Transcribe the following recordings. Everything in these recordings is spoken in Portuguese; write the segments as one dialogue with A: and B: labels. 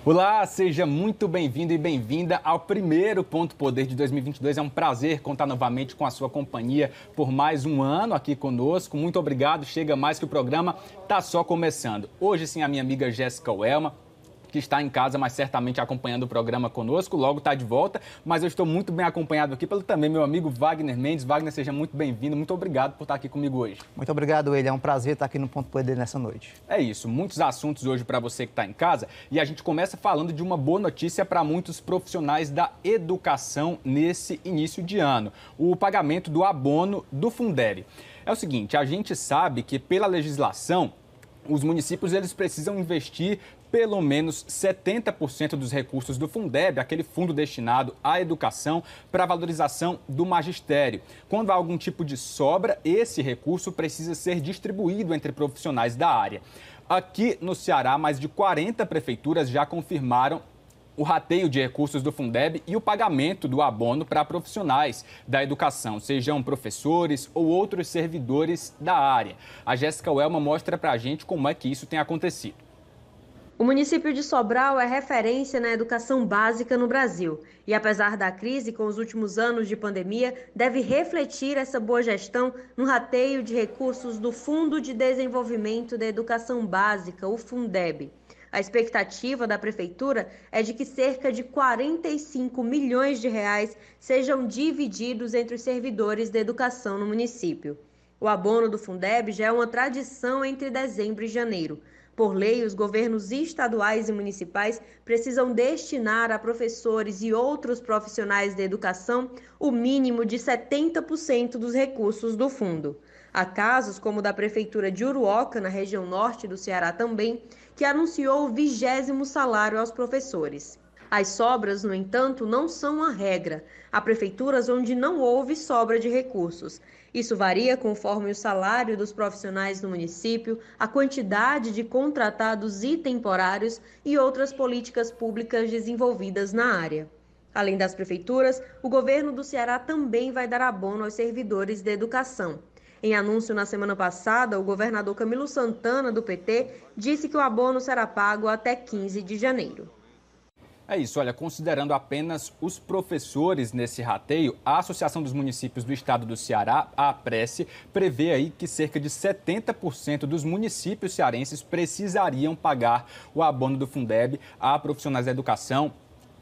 A: Olá, seja muito bem-vindo e bem-vinda ao primeiro Ponto Poder de 2022. É um prazer contar novamente com a sua companhia por mais um ano aqui conosco. Muito obrigado, chega mais que o programa está só começando. Hoje sim, a minha amiga Jéssica Welma, que está em casa, mas certamente acompanhando o programa conosco, logo está de volta, mas eu estou muito bem acompanhado aqui pelo também meu amigo Wagner Mendes. Wagner, seja muito bem-vindo, muito obrigado por estar aqui comigo hoje.
B: Muito obrigado, William, é um prazer estar aqui no Ponto Poder nessa noite.
A: É isso, muitos assuntos hoje para você que está em casa e a gente começa falando de uma boa notícia para muitos profissionais da educação nesse início de ano, o pagamento do abono do Fundeb. É o seguinte, a gente sabe que pela legislação, os municípios eles precisam investir pelo menos 70% dos recursos do Fundeb, aquele fundo destinado à educação, para a valorização do magistério. Quando há algum tipo de sobra, esse recurso precisa ser distribuído entre profissionais da área. Aqui no Ceará, mais de 40 prefeituras já confirmaram o rateio de recursos do Fundeb e o pagamento do abono para profissionais da educação, sejam professores ou outros servidores da área. A Jéssica Welma mostra para a gente como é que isso tem acontecido.
C: O município de Sobral é referência na educação básica no Brasil e, apesar da crise com os últimos anos de pandemia, deve refletir essa boa gestão no rateio de recursos do Fundo de Desenvolvimento da Educação Básica, o Fundeb. A expectativa da prefeitura é de que cerca de 45 milhões de reais sejam divididos entre os servidores da educação no município. O abono do Fundeb já é uma tradição entre dezembro e janeiro. Por lei, os governos estaduais e municipais precisam destinar a professores e outros profissionais da educação o mínimo de 70% dos recursos do fundo. Há casos, como o da Prefeitura de Uruoca, na região norte do Ceará também, que anunciou o 20º salário aos professores. As sobras, no entanto, não são a regra. Há prefeituras onde não houve sobra de recursos. Isso varia conforme o salário dos profissionais do município, a quantidade de contratados e temporários e outras políticas públicas desenvolvidas na área. Além das prefeituras, o governo do Ceará também vai dar abono aos servidores da educação. Em anúncio na semana passada, o governador Camilo Santana, do PT, disse que o abono será pago até 15 de janeiro.
A: É isso, olha, considerando apenas os professores nesse rateio, a Associação dos Municípios do Estado do Ceará, a APRECE, prevê aí que cerca de 70% dos municípios cearenses precisariam pagar o abono do Fundeb a profissionais da educação,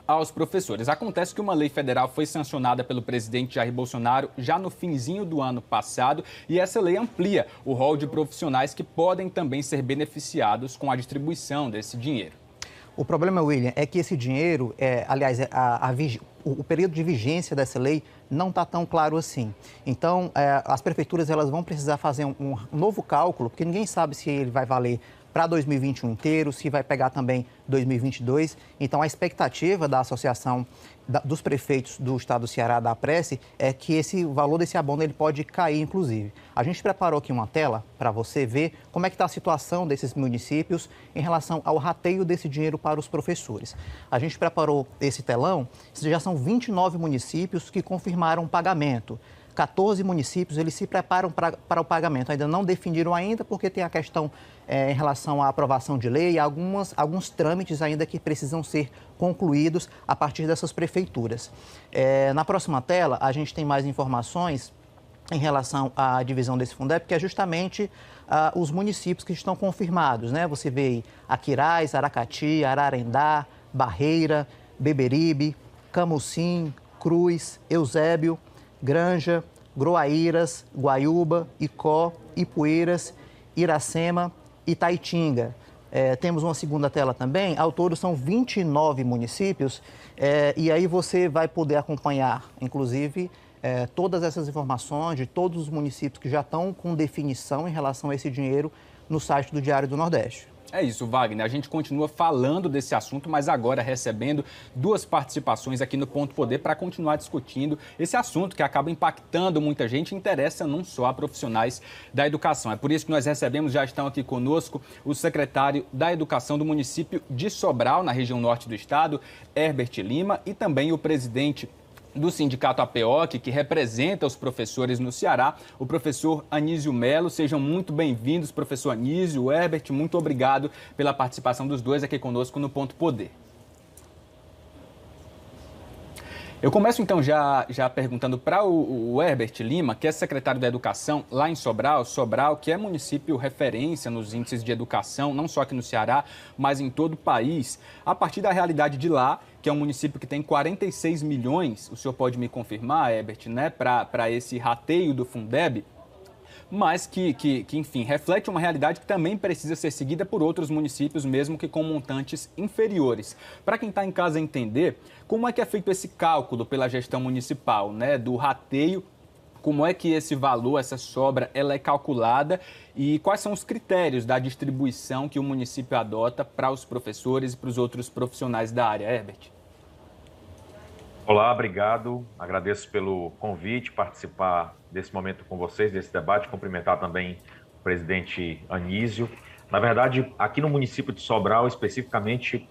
A: aos professores. Acontece que uma lei federal foi sancionada pelo presidente Jair Bolsonaro já no finzinho do ano passado e essa lei amplia o rol de profissionais que podem também ser beneficiados com a distribuição desse dinheiro.
B: O problema, William, é que esse dinheiro, o período de vigência dessa lei não está tão claro assim. Então, as prefeituras elas vão precisar fazer um novo cálculo, porque ninguém sabe se ele vai valer para 2021 inteiro, se vai pegar também 2022. Então, a expectativa da Associação dos Prefeitos do Estado do Ceará, da APRECE, é que o valor desse abono ele pode cair, inclusive. A gente preparou aqui uma tela para você ver como é que está a situação desses municípios em relação ao rateio desse dinheiro para os professores. A gente preparou esse telão, já são 29 municípios que confirmaram o pagamento. 14 municípios, eles se preparam para o pagamento. Ainda não definiram ainda, porque tem a questão em relação à aprovação de lei, alguns trâmites ainda que precisam ser concluídos a partir dessas prefeituras. Na próxima tela, a gente tem mais informações em relação à divisão desse Fundeb, que é justamente os municípios que estão confirmados, né? Você vê aí Aquiraz, Aracati, Ararendá, Barreira, Beberibe, Camucim, Cruz, Eusébio, Granja, Groaíras, Guaiúba, Icó, Ipueiras, Iracema e Taitinga. Temos uma segunda tela também, ao todo são 29 municípios e aí você vai poder acompanhar, inclusive, todas essas informações de todos os municípios que já estão com definição em relação a esse dinheiro no site do Diário do Nordeste.
A: É isso, Wagner. A gente continua falando desse assunto, mas agora recebendo duas participações aqui no Ponto Poder para continuar discutindo esse assunto que acaba impactando muita gente e interessa não só a profissionais da educação. É por isso que nós recebemos, já estão aqui conosco, o secretário da Educação do município de Sobral, na região norte do estado, Herbert Lima, e também o presidente do Sindicato APEOC, que representa os professores no Ceará, o professor Anísio Melo. Sejam muito bem-vindos, professor Anísio, Herbert, muito obrigado pela participação dos dois aqui conosco no Ponto Poder. Eu começo então já perguntando para o Herbert Lima, que é secretário da Educação lá em Sobral, que é município referência nos índices de educação, não só aqui no Ceará, mas em todo o país. A partir da realidade de lá, que é um município que tem 46 milhões, o senhor pode me confirmar, Herbert, né, para esse rateio do Fundeb, mas que, enfim, reflete uma realidade que também precisa ser seguida por outros municípios, mesmo que com montantes inferiores. Para quem está em casa entender, como é que é feito esse cálculo pela gestão municipal, né, do rateio, como é que esse valor, essa sobra, ela é calculada e quais são os critérios da distribuição que o município adota para os professores e para os outros profissionais da área, Herbert?
D: Olá, obrigado. Agradeço pelo convite, participar desse momento com vocês, desse debate, cumprimentar também o presidente Anísio. Na verdade, aqui no município de Sobral, especificamente,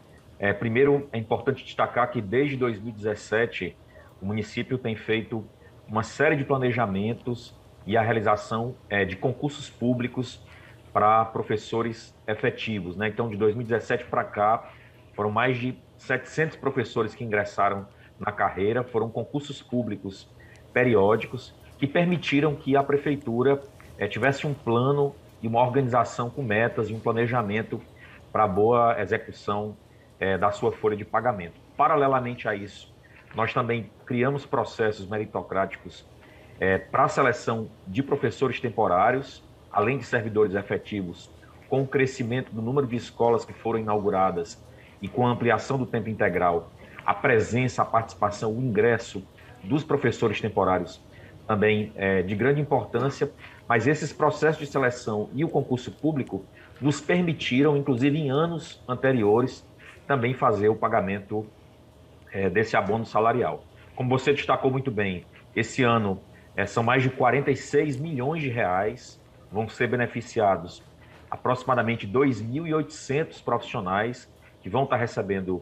D: primeiro é importante destacar que desde 2017 o município tem feito uma série de planejamentos e a realização de concursos públicos para professores efetivos, né? Então, de 2017 para cá, foram mais de 700 professores que ingressaram na carreira, foram concursos públicos periódicos que permitiram que a prefeitura tivesse um plano e uma organização com metas e um planejamento para a boa execução da sua folha de pagamento. Paralelamente a isso, nós também criamos processos meritocráticos para a seleção de professores temporários, além de servidores efetivos, com o crescimento do número de escolas que foram inauguradas e com a ampliação do tempo integral, a presença, a participação, o ingresso dos professores temporários também de grande importância, mas esses processos de seleção e o concurso público nos permitiram, inclusive em anos anteriores, também fazer o pagamento desse abono salarial. Como você destacou muito bem, esse ano são mais de 46 milhões de reais, vão ser beneficiados aproximadamente 2.800 profissionais que vão estar recebendo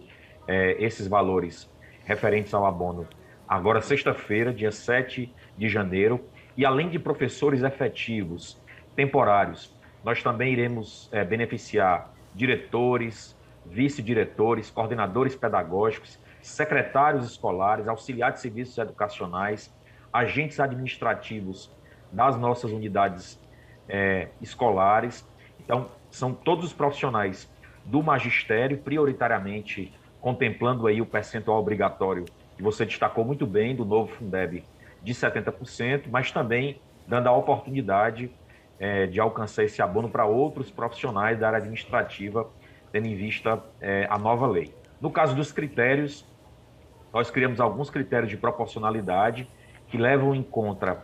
D: esses valores referentes ao abono agora sexta-feira, dia 7 de janeiro, e além de professores efetivos temporários, nós também iremos beneficiar diretores, vice-diretores, coordenadores pedagógicos, secretários escolares, auxiliares de serviços educacionais, agentes administrativos das nossas unidades escolares. Então, são todos os profissionais do magistério, prioritariamente contemplando aí o percentual obrigatório que você destacou muito bem do novo Fundeb de 70%, mas também dando a oportunidade de alcançar esse abono para outros profissionais da área administrativa, tendo em vista a nova lei. No caso dos critérios, nós criamos alguns critérios de proporcionalidade que levam em conta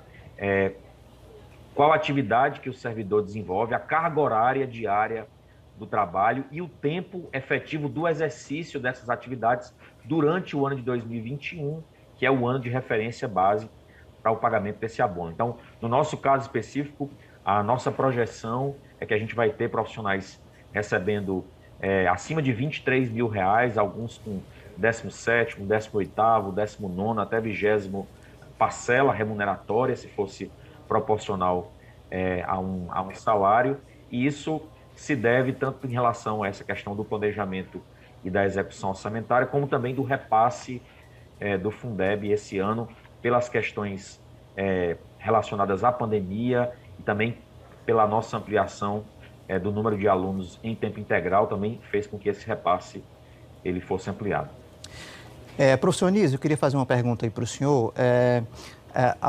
D: qual atividade que o servidor desenvolve, a carga horária diária do trabalho e o tempo efetivo do exercício dessas atividades durante o ano de 2021, que é o ano de referência base para o pagamento desse abono. Então, no nosso caso específico, a nossa projeção é que a gente vai ter profissionais recebendo acima de R$23 mil, alguns com 17º, 18º, 19º, até 20º parcela remuneratória, se fosse proporcional a um salário, e isso se deve tanto em relação a essa questão do planejamento e da execução orçamentária, como também do repasse do Fundeb esse ano, pelas questões relacionadas à pandemia e também pela nossa ampliação do número de alunos em tempo integral, também fez com que esse repasse ele fosse ampliado.
B: Professor Anísio, eu queria fazer uma pergunta aí para o senhor.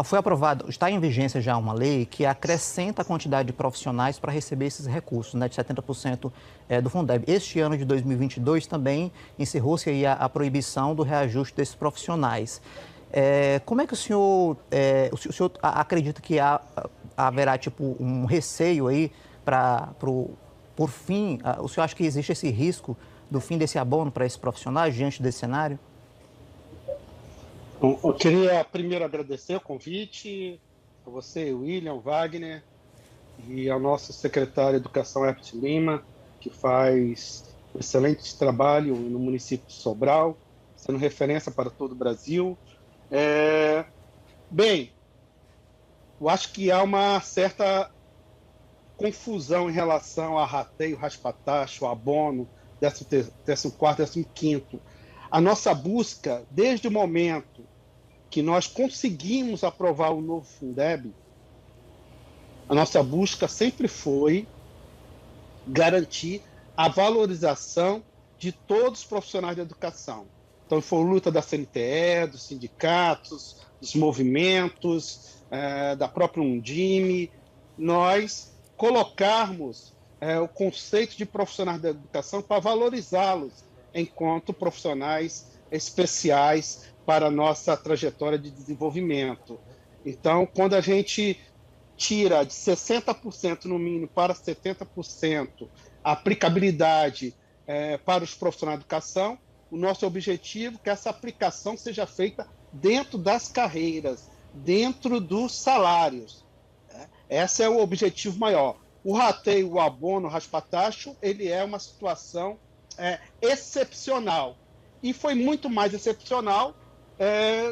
B: Foi aprovado, está em vigência já uma lei que acrescenta a quantidade de profissionais para receber esses recursos, né, de 70% do Fundeb. Este ano de 2022 também encerrou-se aí a proibição do reajuste desses profissionais. Como é que o senhor acredita que haverá tipo um receio aí por fim? O senhor acha que existe esse risco do fim desse abono para esses profissionais diante desse cenário?
E: Bom, eu queria primeiro agradecer o convite a você, William, Wagner, e ao nosso secretário de Educação, Herbert Lima, que faz um excelente trabalho no município de Sobral, sendo referência para todo o Brasil. Bem, eu acho que há uma certa confusão em relação a rateio, raspa-taxa, o abono, 14º, 15º. A nossa busca, desde o momento que nós conseguimos aprovar o novo Fundeb, a nossa busca sempre foi garantir a valorização de todos os profissionais da educação. Então, foi luta da CNTE, dos sindicatos, dos movimentos, da própria Undime, nós colocarmos o conceito de profissionais da educação para valorizá-los enquanto profissionais especiais para a nossa trajetória de desenvolvimento. Então, quando a gente tira de 60% no mínimo para 70% a aplicabilidade para os profissionais de educação, o nosso objetivo é que essa aplicação seja feita dentro das carreiras, dentro dos salários. Esse é o objetivo maior. O rateio, o abono, o raspatacho, ele é uma situação excepcional. E foi muito mais excepcional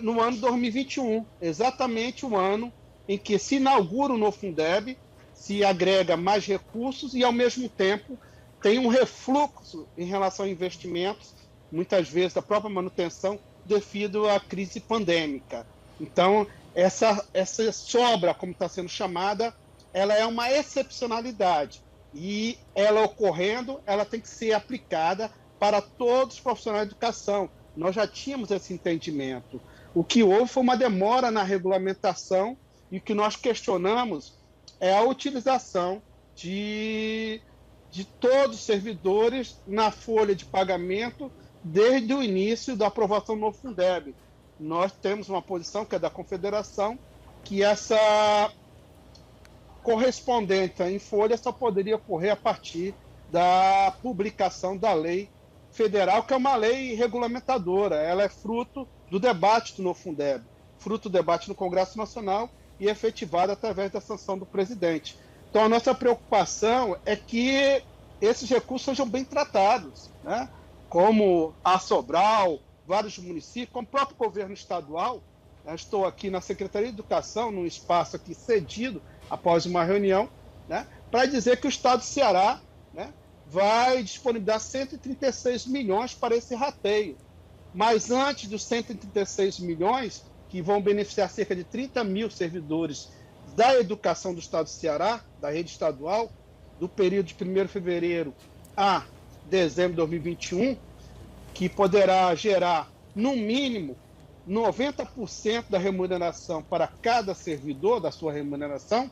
E: no ano 2021, exatamente o ano em que se inaugura o novo Fundeb, se agrega mais recursos e, ao mesmo tempo, tem um refluxo em relação a investimentos, muitas vezes da própria manutenção, devido à crise pandêmica. Então, essa sobra, como está sendo chamada, ela é uma excepcionalidade. E ela ocorrendo, ela tem que ser aplicada para todos os profissionais de educação. Nós já tínhamos esse entendimento. O que houve foi uma demora na regulamentação e o que nós questionamos é a utilização de todos os servidores na folha de pagamento desde o início da aprovação do novo Fundeb. Nós temos uma posição, que é da Confederação, que essa correspondência em folha só poderia ocorrer a partir da publicação da lei federal, que é uma lei regulamentadora. Ela é fruto do debate do novo Fundeb, fruto do debate no Congresso Nacional e efetivada através da sanção do presidente. Então, a nossa preocupação é que esses recursos sejam bem tratados, né? Como a Sobral, vários municípios, como o próprio governo estadual. Estou aqui na Secretaria de Educação, num espaço aqui cedido, após uma reunião, né, para dizer que o Estado do Ceará, né, vai disponibilizar 136 milhões para esse rateio. Mas antes dos 136 milhões, que vão beneficiar cerca de 30 mil servidores da educação do Estado do Ceará, da rede estadual, do período de 1º de fevereiro a dezembro de 2021, que poderá gerar, no mínimo, 90% da remuneração para cada servidor, da sua remuneração.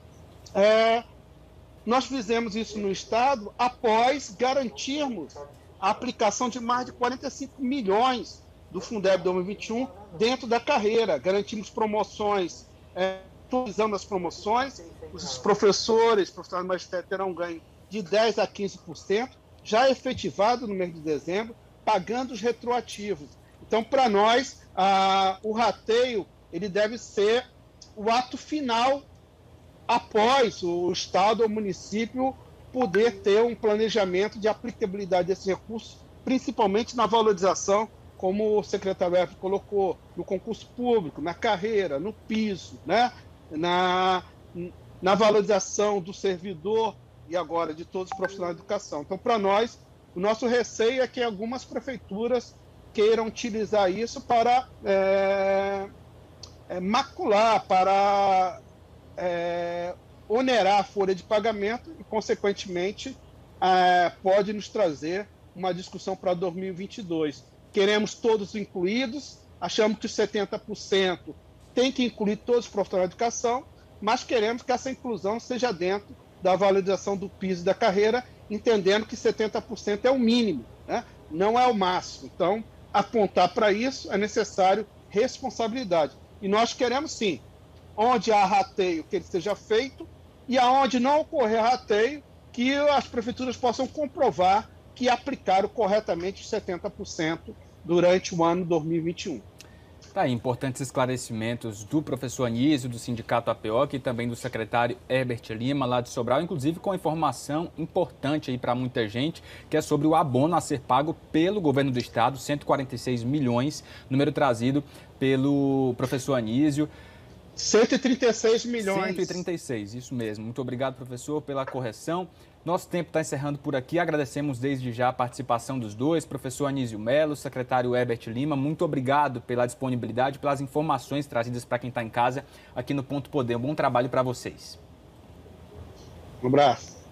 E: Nós fizemos isso no Estado após garantirmos a aplicação de mais de 45 milhões do Fundeb 2021 dentro da carreira. Garantimos promoções, atualizando as promoções, os professores magistério terão ganho de 10% a 15%, já efetivado no mês de dezembro, pagando os retroativos. Então, para nós, o rateio ele deve ser o ato final após o Estado ou o município poder ter um planejamento de aplicabilidade desses recursos, principalmente na valorização, como o secretário F colocou, no concurso público, na carreira, no piso, né? na valorização do servidor e agora de todos os profissionais de educação. Então, para nós, o nosso receio é que algumas prefeituras queiram utilizar isso para macular, para onerar a folha de pagamento e, consequentemente, pode nos trazer uma discussão para 2022. Queremos todos incluídos, achamos que os 70% tem que incluir todos os profissionais de educação, mas queremos que essa inclusão seja dentro da valorização do piso da carreira, entendendo que 70% é o mínimo, né? Não é o máximo. Então, apontar para isso é necessário responsabilidade. E nós queremos, sim, onde há rateio, que ele seja feito, e aonde não ocorrer rateio, que as prefeituras possam comprovar que aplicaram corretamente os 70% durante o ano 2021.
A: Tá aí, importantes esclarecimentos do professor Anísio, do Sindicato APOC, e também do secretário Herbert Lima, lá de Sobral, inclusive com informação importante aí para muita gente, que é sobre o abono a ser pago pelo governo do estado, 146 milhões, número trazido pelo professor Anísio.
E: 136 milhões.
A: 136, isso mesmo. Muito obrigado, professor, pela correção. Nosso tempo está encerrando por aqui. Agradecemos desde já a participação dos dois, professor Anísio Melo, secretário Herbert Lima. Muito obrigado pela disponibilidade, pelas informações trazidas para quem está em casa aqui no Ponto Poder. Um bom trabalho para vocês.
E: Um abraço.